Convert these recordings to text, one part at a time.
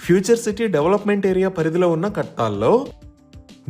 Future city development area పరిధిలో ఉన్న కట్టాల్లో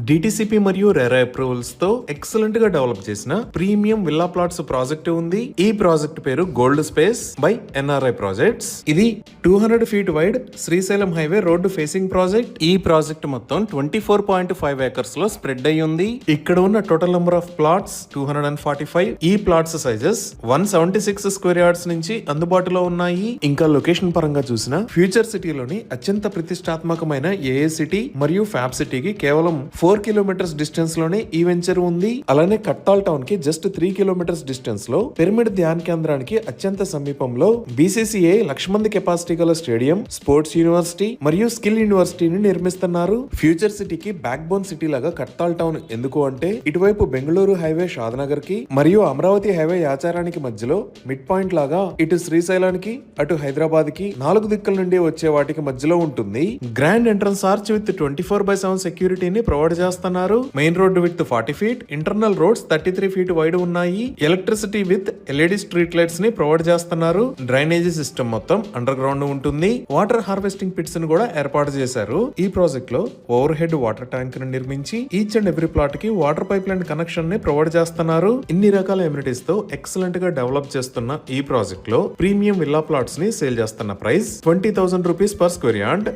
DTCP మరియు రెరా అప్రూవల్స్ తో ఎక్సలెంట్ గా డెవలప్ చేసిన ప్రీమియం విల్లా ప్లాట్స్ ప్రాజెక్ట్ ఉంది. ఈ ప్రాజెక్ట్ పేరు gold space by NRI projects. ఇది 200 feet wide Srisailam highway road facing project. ఈ ప్రాజెక్ట్ మొత్తం 24.5 ఏకర్స్ లో స్ప్రెడ్ అయి ఉంది. ఇక్కడ ఉన్న టోటల్ నెంబర్ ఆఫ్ ప్లాట్స్ 245. ఈ ప్లాట్స్ సైజెస్ 176 స్క్వేర్ యార్డ్స్ నుంచి అందుబాటులో ఉన్నాయి. ఇంకా లొకేషన్ పరంగా చూసిన ఫ్యూచర్ సిటీలోని అత్యంత ప్రతిష్టాత్మకమైన ఏఏ సిటీ మరియు ఫ్యాబ్ సిటీకి కేవలం 4 కిలోమీటర్స్ డిస్టెన్స్ లోనే ఈ వెంచర్ ఉంది. అలానే కట్టాల్ టౌన్ కి జస్ట్ 3 కిలోమీటర్స్ డిస్టెన్స్ లో పిరమిడ్ ధ్యాన్ కేంద్రానికి అత్యంత సమీపంలో బీసీసీఐ 1,00,000 మంది కెపాసిటీ గల స్టేడియం, స్పోర్ట్స్ యూనివర్సిటీ మరియు స్కిల్ యూనివర్సిటీని నిర్మిస్తున్నారు. ఫ్యూచర్ సిటీకి బ్యాక్ బోన్ సిటీ లాగా కట్టాల్ టౌన్ ఎందుకు అంటే ఇటువైపు బెంగళూరు హైవే షాద్నగర్ కి మరియు అమరావతి హైవే యాచారానికి మధ్యలో మిడ్ పాయింట్ లాగా ఇటు శ్రీశైలానికి అటు హైదరాబాద్ కి 4 దిక్కుల నుండి వచ్చే వాటికి మధ్యలో ఉంటుంది. గ్రాండ్ ఎంట్రన్స్ ఆర్చ్ విత్ 24/7 సెక్యూరిటీని ప్రొవైడ్ చేస్తున్నారు. Main road with 40 feet, internal roads 33 feet wide ఉన్నాయి. Electricity with LED street lights ని ప్రొవైడ్ చేస్తున్నారు. డ్రైనేజీ సిస్టమ్ మొత్తం అండర్ గ్రౌండ్ ఉంటుంది. వాటర్ హార్వెస్టింగ్ పిట్స్ ని కూడా ఏర్పాటు చేశారు. ఈ ప్రాజెక్ట్ లో ఓవర్ హెడ్ వాటర్ ట్యాంక్ ని నిర్మించి ఈచ్ అండ్ ఎవ్రీ ప్లాట్ కి వాటర్ పైప్ లైన్ కనెక్షన్ ని ప్రొవైడ్ చేస్తున్నారు. ఇన్ని రకాల ఎమ్యూనిటీస్ తో ఎక్సలెంట్ గా డెవలప్ చేస్తున్న ఈ ప్రాజెక్ట్ లో ప్రీమియం విల్లా ప్లాట్స్ ని సేల్ చేస్తున్న price 20,000 rupees per square yard.